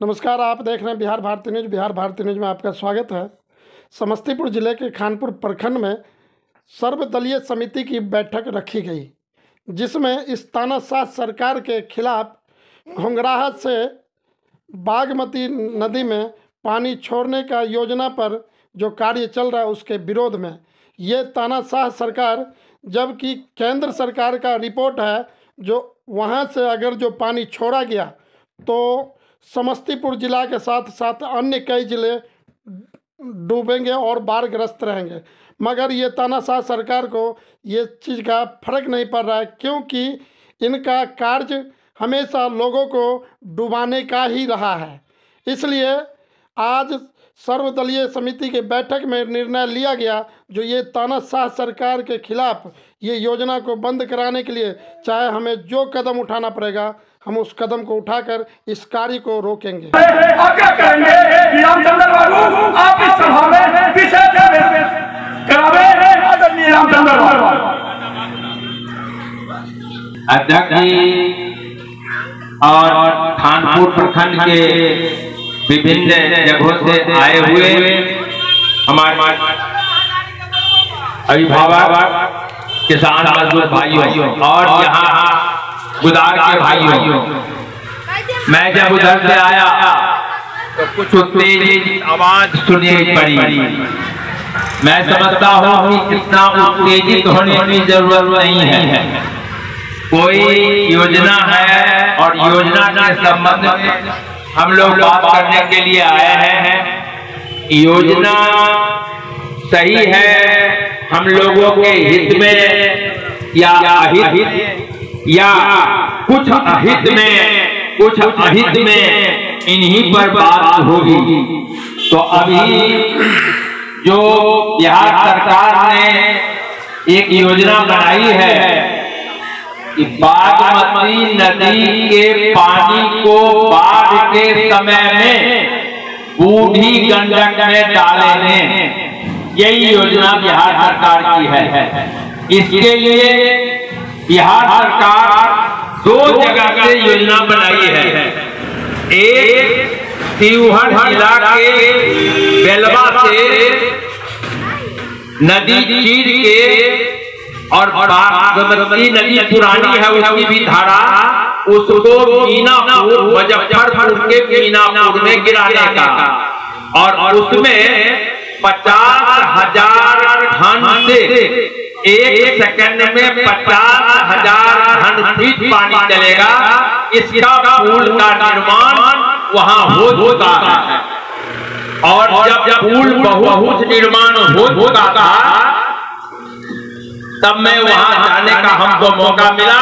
नमस्कार, आप देख रहे हैं बिहार भारती न्यूज। बिहार भारती न्यूज में आपका स्वागत है। समस्तीपुर जिले के खानपुर प्रखंड में सर्वदलीय समिति की बैठक रखी गई, जिसमें इस तानाशाह सरकार के खिलाफ घोंघराहट से बागमती नदी में पानी छोड़ने का योजना पर जो कार्य चल रहा है उसके विरोध में ये तानाशाह सरकार, जबकि केंद्र सरकार का रिपोर्ट है जो वहाँ से अगर जो पानी छोड़ा गया तो समस्तीपुर जिला के साथ साथ अन्य कई ज़िले डूबेंगे और बाढ़ग्रस्त रहेंगे। मगर ये तानाशाह सरकार को ये चीज़ का फर्क नहीं पड़ रहा है, क्योंकि इनका कार्य हमेशा लोगों को डुबाने का ही रहा है। इसलिए आज सर्वदलीय समिति की बैठक में निर्णय लिया गया जो ये तानाशाह सरकार के खिलाफ ये योजना को बंद कराने के लिए चाहे हमें जो कदम उठाना पड़ेगा, हम उस कदम को उठाकर इस कार्य को रोकेंगे। क्या करेंगे कि रामचंद्र बाबू आप इस सभा में विषय करावे आदरणीय रामचंद्र बाबू अध्यक्ष जी और खानपुर प्रखंड के विभिन्न जगहों से आए हुए हमारे अभिभावक, किसान मजदूर भाइयों और यहाँ गुदार के भाइयों, मैं जब उधर से आया तो कुछ उत्तेजित आवाज सुनी पड़ी। मैं समझता हूँ कि इतना उत्तेजित होने की जरूरत नहीं है। कोई योजना है और योजना के संबंध में हम लोग बात करने के लिए आए हैं। योजना सही है हम लोगों के हित में या अहित या कुछ अहित में इन्हीं पर बात होगी। तो अभी जो बिहार सरकार ने एक योजना बनाई है कि बागमती नदी के पानी को बाढ़ के समय में बूढ़ी गंडक में डालेंगे, यही योजना बिहार सरकार की है। इसके लिए बिहार सरकार दो जगह से योजना बनाई है। एक शिवहर जिला के बेलवा से नदी चीर के और बागमती नदी पुरानी है उसकी भी धारा उसको मीनापुर मुजफ्फरपुर के मीनापुर में गिराने का, और उसमें 50,000 घन से एक सेकंड में 50,000 घन फीट पानी चलेगा। इसका पुल का निर्माण वहां हो चुका है, और जब पुल बहुत निर्माण हो चुका था तब मैं वहां जाने का हमको मौका मिला,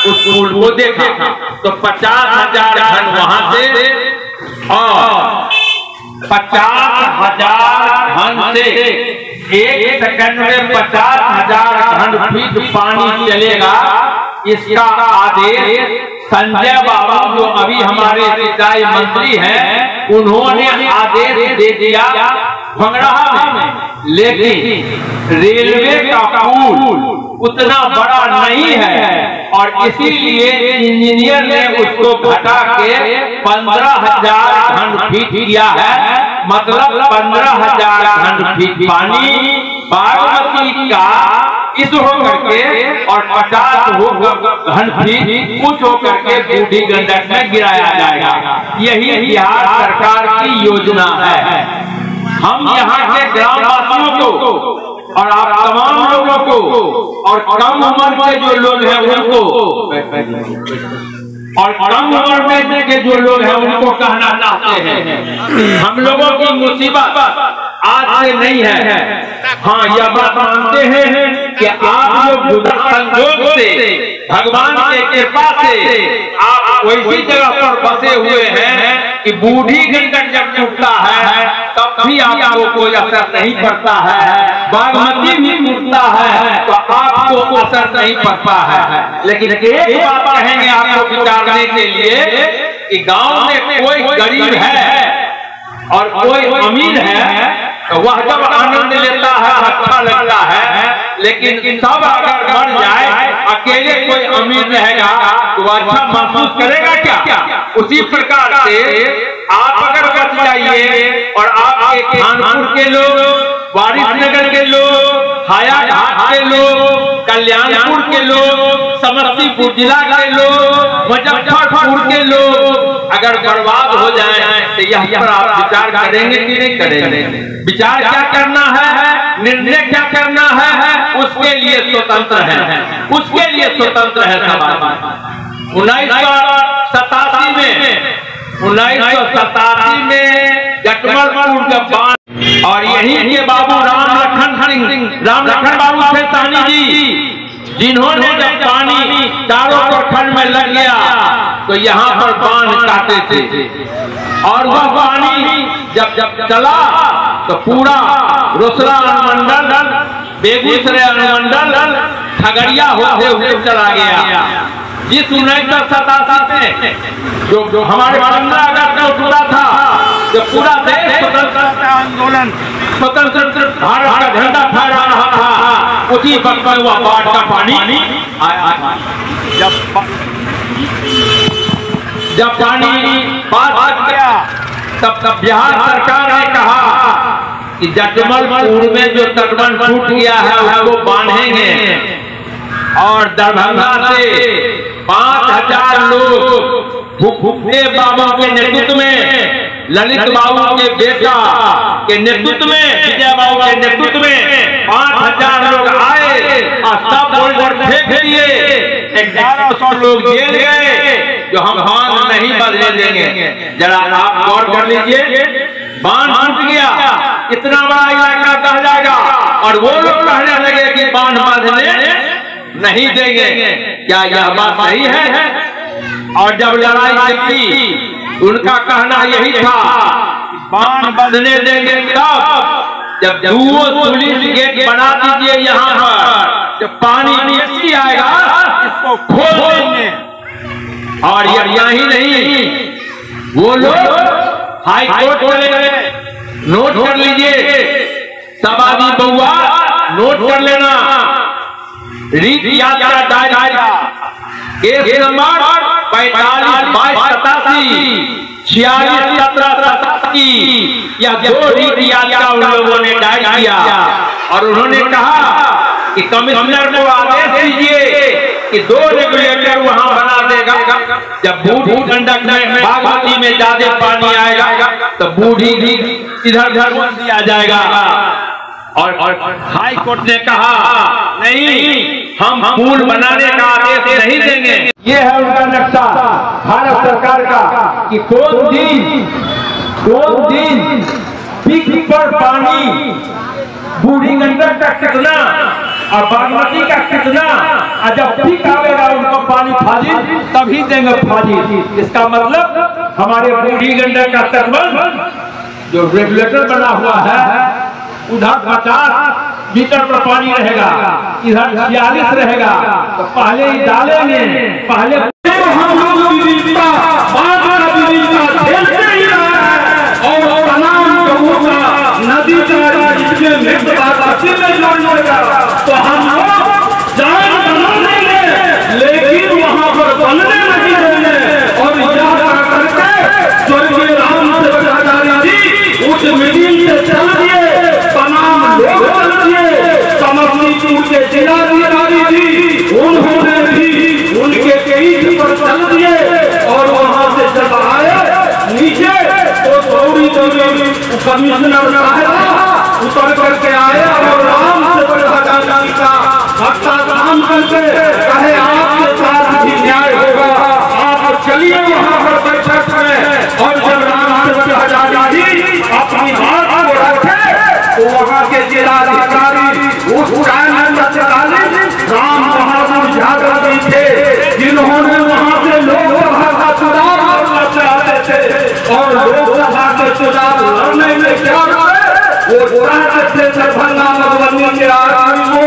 उस पुल को देखा तो 50,000 घन वहां से और 50,000 घन से एक सेकंड में 50,000 घन फीट पानी चलेगा। इसका आदेश संजय बाबू जो अभी हमारे सिंचाई मंत्री हैं उन्होंने आदेश दे दिया घोंघराहट में, लेकिन रेलवे का पुल उतना बड़ा नहीं है और इसीलिए इंजीनियर ने उसको घटा के 15,000 घन फीट किया है। मतलब 15,000 घन फीट पानी बागमती का इस होकर के और 50 घन फीट उस होकर के बूढ़ी गंडक में गिराया जाएगा। यही बिहार सरकार की योजना है। हम यहाँ के ग्रामवासियों को और आप तमाम लोगों को और कम उम्र के जो लोग हैं उनको और कम उम्र में के जो लोग हैं उनको कहना चाहते हैं, हम लोगों की मुसीबत आज से नहीं है। हाँ, यह बात मानते हैं कि आप लोग संयोग से भगवान के कृपा से आप वैसी जगह पर बसे हुए हैं कि बूढ़ी गंडक जब टूटता है तब भी आपको कोई असर नहीं पड़ता है, बागमती भी टूटता है तो आपको असर नहीं पड़ता है। लेकिन एक बात कहेंगे आपको विचारने के लिए कि गांव में कोई गरीब है और कोई अमीर है तो वह जब आनंद लेता है अच्छा लगता है, लेकिन सब अगर मर जाए, अकेले कोई अमीर रहेगा तो अच्छा महसूस करेगा क्या? उसी प्रकार से आप अगर बच जाइए और आपके कानपुर के लोग, वारिसनगर के लोग, हायाघाट के लोग, कल्याणपुर के लोग, समस्तीपुर जिला के लोग, मुजफ्फरपुर के लोग अगर बर्बाद हो जाए तो यहाँ पर आप विचार करेंगे कि नहीं करेंगे? विचार क्या करना है, निर्णय क्या करना है, उसके लिए स्वतंत्र है, उसके लिए स्वतंत्र है समाज। 1987 में जटमलपुर का बांध और यहीं के बाबू राम लखन बाबू थे साहनी जी, जिन्होंने जब पानी चारों प्रखंड में लग गया तो यहाँ पर बांध काटे थे और वह पानी जब चला तो पूरा रोसड़ा अनुमंडल, बेगूसराय अनुमंडल, खगड़िया होते हुए चला गया। जिस 1987 में जो हमारे 15 अगस्त में उठा था, जो पूरा देश स्वतंत्रता आंदोलन, स्वतंत्र भारत का झंडा फहरा रहा था, उसी वक्त में वह बाढ़ का पानी आया। जब पानी पास हो गया तब बिहार सरकार ने कहा कि जटमलपुर में जो तटबंध टूट गया है उसको बांधेंगे और दरभंगा से 5000 लोग भूपदेव बाबू के नेतृत्व में, ललित बाबू के बेटा के नेतृत्व में, विजय बाबू के नेतृत्व में 5000 लोग आए और सब बोलकर फेंक दिए। 1100 लोग जेल गए जो हम बांध नहीं बदले देंगे। जरा आप गौर कर लीजिए, बांध टूट गया, इतना बड़ा इलाका कह जाएगा और वो लोग कहने लगे कि बांध बदले नहीं देंगे। क्या यह बात सही है? और जब लड़ाई थी उनका कहना यही था बांध बदले देंगे तब जब पुलिस गेट बना दीजिए, यहाँ पर जब पानी नीचे आएगा इसको खोल देंगे। और यही नहीं, वो लोग हाई कोर्ट चले गए। नोट कर लीजिए सब आदमी, बउआ नोट कर लेना, रीत यात्रा दायरा केस नंबर 45/2287 46/1787 यह 2 रीत यात्रा उन लोगों ने दायर किया और उन्होंने कहा कि कमिश्नर को आदेश दीजिए कि 2 रेगुलेटर वहां बना देगा। जब बूढ़ी गंडक में, बागमती में ज्यादा पानी आएगा तो बूढ़ी इधर उधर दिया जाएगा। और हाई कोर्ट ने कहा नहीं, हम पुल बनाने का आदेश नहीं देंगे। ये है उनका नक्शा भारत सरकार का कि कौन दिन पीक पर पानी बूढ़ी गंडक का कितना और बागमती का कितना, और जब पीक आएगा उनको पानी फाजिल तभी देंगे फाजिल। इसका मतलब हमारे बूढ़ी गंडक का तटबंध जो रेगुलेटर बना हुआ है उधर 50 मीटर पर पानी रहेगा, इधर 46 रहेगा, तो पहले ही डालेंगे, पहले हम लोग विविधता, झेलते ही रहा है और तमाम लोगों का नदी का इसमें में जोड़ेगा तो हम लोग जान बना देंगे, लेकिन वहाँ पर बनने नहीं देंगे। और यह करके स्वर्गीय राम जी उस मीटिंग से चल दिए, तमाम लोग चल दिए, समस्तीपुर के जिलाधिकारी जी उन्होंने भी उनके पीठ पर चल दिए और वहाँ से जब आए नीचे तो दौड़ी कमिश्नर साहब उतर करके आए और राम से जी का भक्ता काम करके कहे आपके साथ भी न्याय होगा, आप चलिए वहाँ पर बैठक में। और जब राम जी अपनी बात को रखे तो वहाँ के जिलाधिकारी उस राम बहादुर यादव जी थे जिन्होंने वहाँ से लोकसभा का चुनाव लड़ना चाहते थे और लोकसभा के चुनाव लड़ने में क्या वो चाहते थे दरभंगा मधुबनी के आदमी को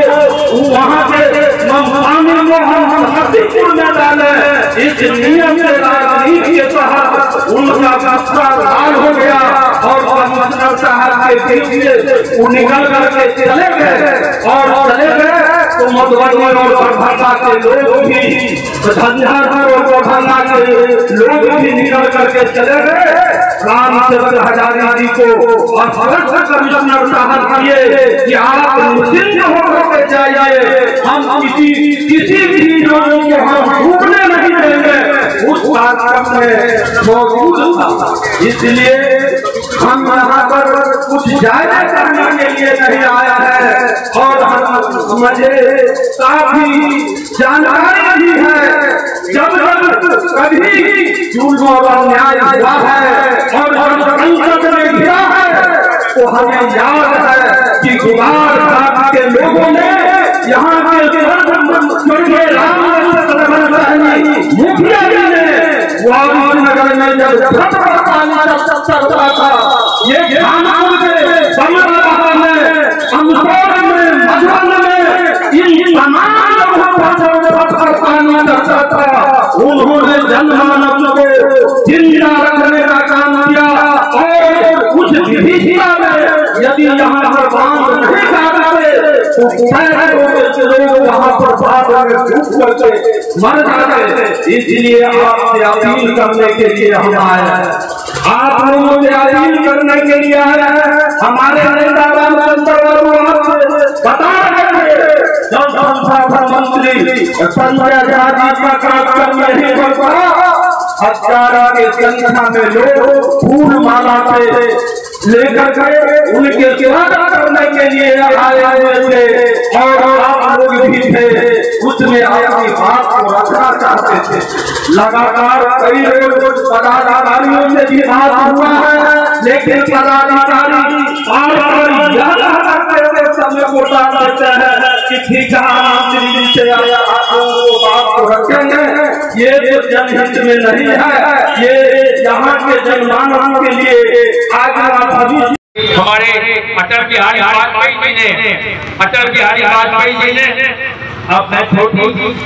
वहाँ के पानी में हम समस्तीपुर में डाले। इस नियम से राजनीति के तहत उनका गुस्सा लाल हो गया और कमिश्नर साहब के बीच से निकल करके चले गए और चले गए मधुबनी और दरभंगा के लोग भी, झंझारपुर और दरभंगा के लोग भी निकल करके चले गए। रामचंद्र हजारी जी को और फॉरेस्ट कमिश्नर साहब किए कि आप निश्चिंत होकर जाइए, हम किसी भी लोगों को हम डूबने नहीं देंगे। उस कार्यक्रम में मौजूद था, इसलिए हम यहाँ पर कुछ जायजा करने के लिए नहीं आया है और हम मुझे काफी जानकारी भी है। जब कभी जुल्म और अन्याय हुआ है और जब संसद में गिरा है तो हमें याद है कि गुबार घाट के लोगों ने यहाँ के मुखिया जी ने नगर में जब चलता था, ये कानपुर के समरकला में, अमरोहा में, मधुबन में इन तमाम उन्होंने जनमानस को जिंदा रखने का काम किया और कुछ विधिया में यदि यहाँ पर बांध नहीं जाते तो लोग वहाँ पर बाढ़ में डूब करके मर जाते। इसलिए आपसे अपील करने के लिए हम आए हैं, आप लोगों से अपील करने के लिए आए हैं। हमारे नेता रामचंद्र बाबू आपसे बता रहे थे, जल संसाधन मंत्री संजय झा जी का कार्यक्रम नहीं होता, हजारों की संख्या में लोग फूल माला से लेकर गए, उनके स्वागत करने के लिए आए हुए थे और आप लोग भी थे, उसमें अपनी बात को रखना चाहते थे। लगातार कई रोज पदाधिकारियों से भी बात हुआ है, लेकिन पदाधिकारी समय को टाल देते हैं कि ठीक है मंत्री से बात को रखेंगे, ये जनहित में नहीं है, ये यहाँ के जनमानस के लिए आगे हमारे अटल बिहारी वाजपेयी जी ने, अटल बिहारी वाजपेयी जी ने, अब मैं छोटी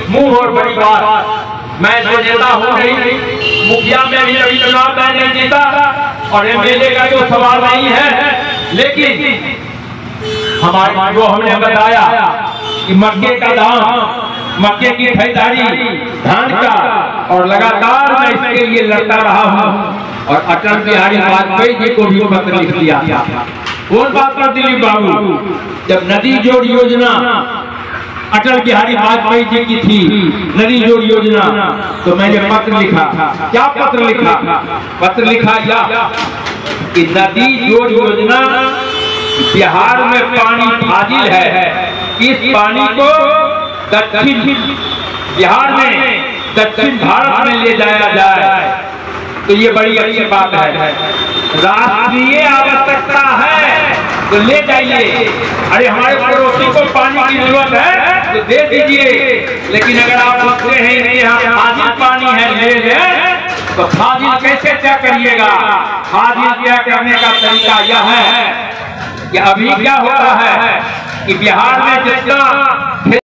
मुंह और बड़ी बात, मैं जो नेता हूँ नहीं, मुखिया में भी अभी चुनाव मैं नहीं जीता और एमएलए का जो सवाल नहीं है, लेकिन हमारे जो हमने बताया कि मक्के का दाम, मक्के की खरीदारी, धान का, और लगातार मैं इसके लिए लड़ता रहा हूँ और अटल बिहारी वाजपेयी जी को भी पत्र लिख दिया था। कौन बात पर दिलीप बाबू, जब नदी जोड़ योजना अटल बिहारी वाजपेयी जी की थी, नदी जोड़ योजना, तो मैंने पत्र लिखा। क्या पत्र लिखा? पत्र लिखा या कि नदी जोड़ योजना बिहार में पानी फाजिल है, इस पानी को दक्षिण बिहार में, दक्षिण भारत में ले जाया जाए, तो ये बड़ी अच्छी बात है। राष्ट्रीय आवश्यकता है तो ले जाइए, अरे हमारे पड़ोसी को पानी की जरूरत है तो दे दीजिए, लेकिन अगर आप सोचते हैं कि यहाँ फाजिल पानी है ले लें, तो फाजिल कैसे तय करिएगा? फाजिल तय करने का तरीका यह है कि अभी क्या होता है कि बिहार में जितना